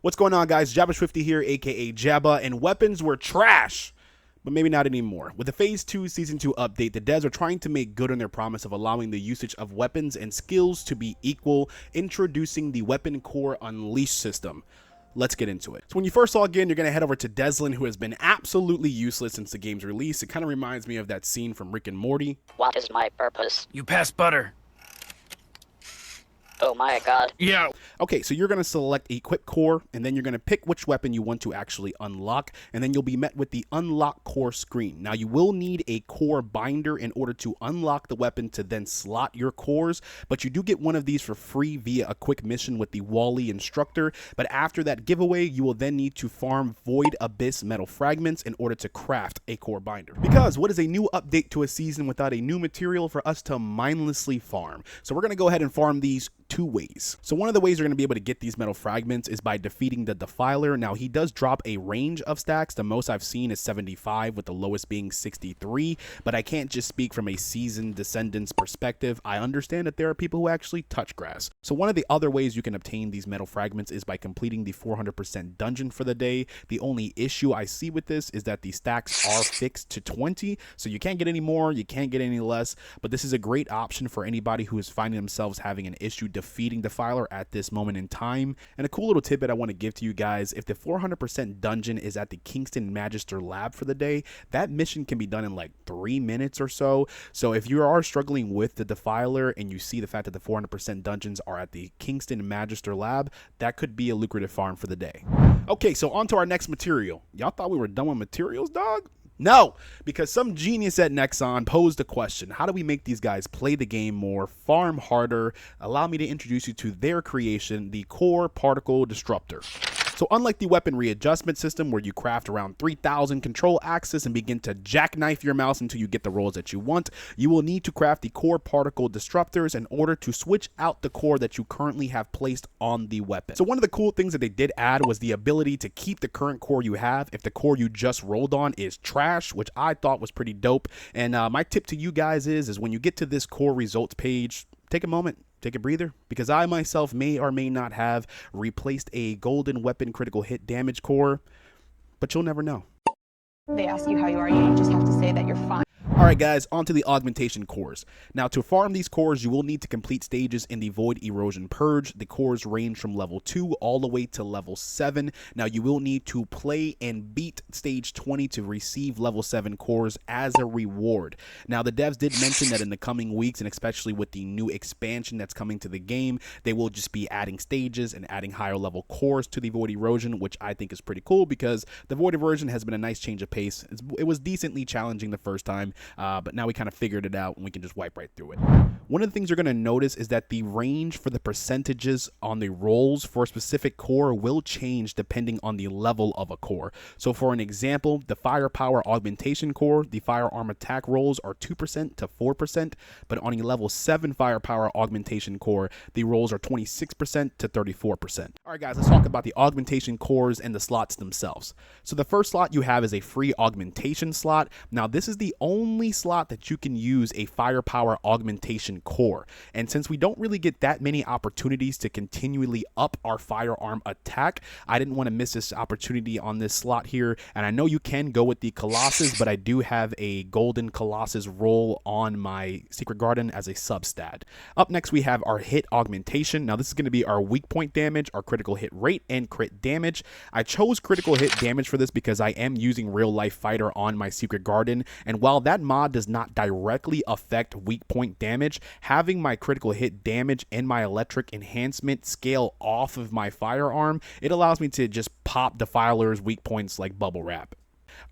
What's going on, guys? Jabba Swifty here, aka Jabba, and weapons were trash, but maybe not anymore. With the Phase 2 Season 2 update, the devs are trying to make good on their promise of allowing the usage of weapons and skills to be equal, introducing the Weapon Core Unleash system. Let's get into it. So when you first log in, you're going to head over to Deslin, who has been absolutely useless since the game's release. It kind of reminds me of that scene from Rick and Morty. What is my purpose? You pass butter. Oh my god. Yeah. Okay, so you're going to select Equip Core, and then you're going to pick which weapon you want to actually unlock, and then you'll be met with the Unlock Core screen. Now, you will need a core binder in order to unlock the weapon to then slot your cores, but you do get one of these for free via a quick mission with the Wally instructor. But after that giveaway, you will then need to farm Void Abyss metal fragments in order to craft a core binder. Because what is a new update to a season without a new material for us to mindlessly farm? So we're going to go ahead and farm these two ways. So one of the ways you're going to be able to get these metal fragments is by defeating the Defiler. Now, he does drop a range of stacks. The most I've seen is 75, with the lowest being 63, but I can't just speak from a seasoned Descendants perspective. I understand that there are people who actually touch grass. So one of the other ways you can obtain these metal fragments is by completing the 400% dungeon for the day. The only issue I see with this is that the stacks are fixed to 20, so you can't get any more, you can't get any less, but this is a great option for anybody who is finding themselves having an issue defeating Defiler at this moment in time. And a cool little tidbit I want to give to you guys: if the 400% dungeon is at the Kingston Magister lab for the day, that mission can be done in like 3 minutes or so. So if you are struggling with the Defiler and you see the fact that the 400% dungeons are at the Kingston Magister lab, that could be a lucrative farm for the day. Okay, so on to our next material. Y'all thought we were done with materials, dog? No, because some genius at Nexon posed the question: how do we make these guys play the game more, farm harder? Allow me to introduce you to their creation, the Core Particle Disruptor. So unlike the weapon readjustment system, where you craft around 3,000 control axes and begin to jackknife your mouse until you get the rolls that you want, you will need to craft the core particle disruptors in order to switch out the core that you currently have placed on the weapon. So one of the cool things that they did add was the ability to keep the current core you have if the core you just rolled on is trash, which I thought was pretty dope. And my tip to you guys is when you get to this core results page, take a moment, take a breather, because I myself may or may not have replaced a golden weapon critical hit damage core, but you'll never know. They ask you how you are, you just have to say that you're fine. Alright guys, on to the augmentation cores. Now, to farm these cores, you will need to complete stages in the Void Erosion Purge. The cores range from level 2 all the way to level 7. Now, you will need to play and beat stage 20 to receive level 7 cores as a reward. Now, the devs did mention that in the coming weeks, and especially with the new expansion that's coming to the game, they will just be adding stages and adding higher level cores to the Void Erosion, which I think is pretty cool because the Void Erosion has been a nice change of pace. It was decently challenging the first time, but now we kind of figured it out and we can just wipe right through it. One of the things you're going to notice is that the range for the percentages on the rolls for a specific core will change depending on the level of a core. So for an example, the firepower augmentation core, the firearm attack rolls are 2% to 4%, but on a level 7 firepower augmentation core, the rolls are 26% to 34%. Alright guys, let's talk about the augmentation cores and the slots themselves. So the first slot you have is a free augmentation slot. Now this is the only slot that you can use a firepower augmentation core, and since we don't really get that many opportunities to continually up our firearm attack, I didn't want to miss this opportunity on this slot here. And I know you can go with the Colossus, but I do have a golden Colossus roll on my Secret Garden as a substat. Up next we have our hit augmentation. Now this is going to be our weak point damage, our critical hit rate, and crit damage. I chose critical hit damage for this because I am using real life fighter on my Secret Garden, and while that mod does not directly affect weak point damage, having my critical hit damage and my electric enhancement scale off of my firearm, it allows me to just pop Defiler's weak points like bubble wrap.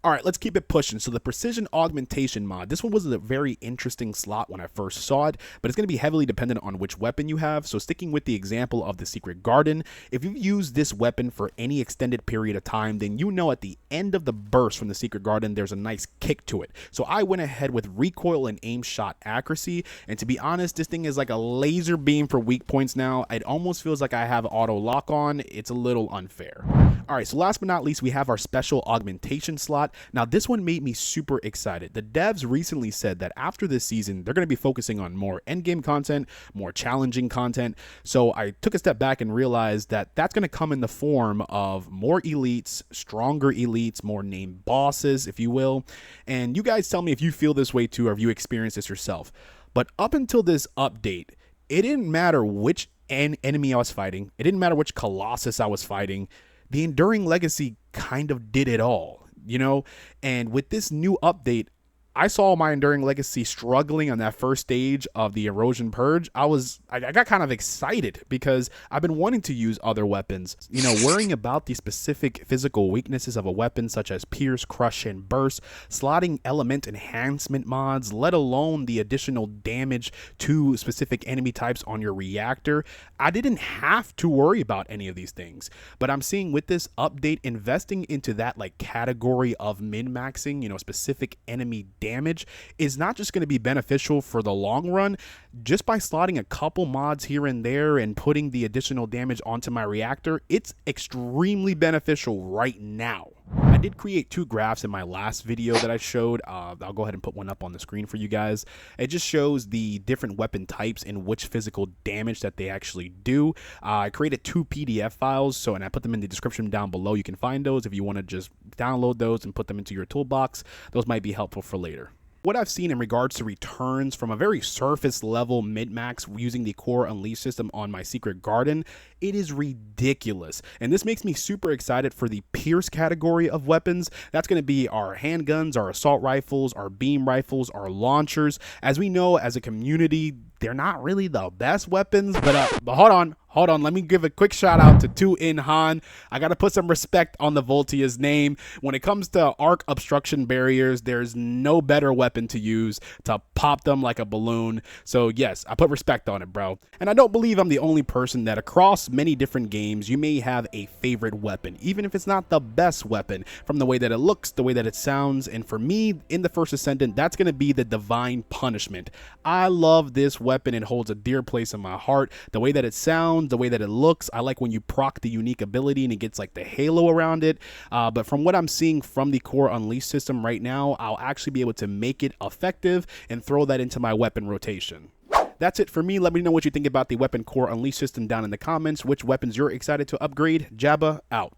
Alright, let's keep it pushing. So the precision augmentation mod, this one was a very interesting slot when I first saw it, but it's going to be heavily dependent on which weapon you have. So sticking with the example of the Secret Garden, if you've used this weapon for any extended period of time, then you know at the end of the burst from the Secret Garden, there's a nice kick to it. So I went ahead with recoil and aim shot accuracy, and to be honest, this thing is like a laser beam for weak points now. It almost feels like I have auto lock on. It's a little unfair. Alright, so last but not least, we have our special augmentation slot. slot. Now, this one made me super excited. The devs recently said that after this season, they're going to be focusing on more endgame content, more challenging content. So I took a step back and realized that that's going to come in the form of more elites, stronger elites, more named bosses, if you will. And you guys tell me if you feel this way too, or if you experience this yourself. But up until this update, it didn't matter which enemy I was fighting. It didn't matter which Colossus I was fighting. The Enduring Legacy kind of did it all, you know? And with this new update, I saw my Enduring Legacy struggling on that first stage of the Erosion Purge. I got kind of excited because I've been wanting to use other weapons, you know, worrying about the specific physical weaknesses of a weapon such as Pierce, Crush, and Burst, slotting element enhancement mods, let alone the additional damage to specific enemy types on your reactor. I didn't have to worry about any of these things, but I'm seeing with this update, investing into that like category of min-maxing, you know, specific enemy damage is not just going to be beneficial for the long run. Just by slotting a couple mods here and there and putting the additional damage onto my reactor, it's extremely beneficial right now. I did create 2 graphs in my last video that I showed. I'll go ahead and put one up on the screen for you guys. It just shows the different weapon types and which physical damage that they actually do. I created 2 PDF files, and I put them in the description down below. You can find those if you want to just download those and put them into your toolbox. Those might be helpful for later. What I've seen in regards to returns from a very surface level mid-max using the Core Unleashed system on my Secret Garden, it is ridiculous. And this makes me super excited for the Pierce category of weapons. That's going to be our handguns, our assault rifles, our beam rifles, our launchers. As we know, as a community, they're not really the best weapons, but hold on. Let me give a quick shout out to 2In Han. I got to put some respect on the Voltia's name. When it comes to arc obstruction barriers, there's no better weapon to use to pop them like a balloon. So yes, I put respect on it, bro. And I don't believe I'm the only person that across many different games, you may have a favorite weapon, even if it's not the best weapon, from the way that it looks, the way that it sounds. And for me, in the First Descendant, that's going to be the Divine Punishment. I love this weapon. It holds a dear place in my heart. The way that it sounds, the way that it looks. I like when you proc the unique ability and it gets like the halo around it. But from what I'm seeing from the Core Unleashed system right now, I'll actually be able to make it effective and throw that into my weapon rotation. That's it for me. Let me know what you think about the Weapon Core Unleashed system down in the comments. Which weapons you're excited to upgrade. Jabba out.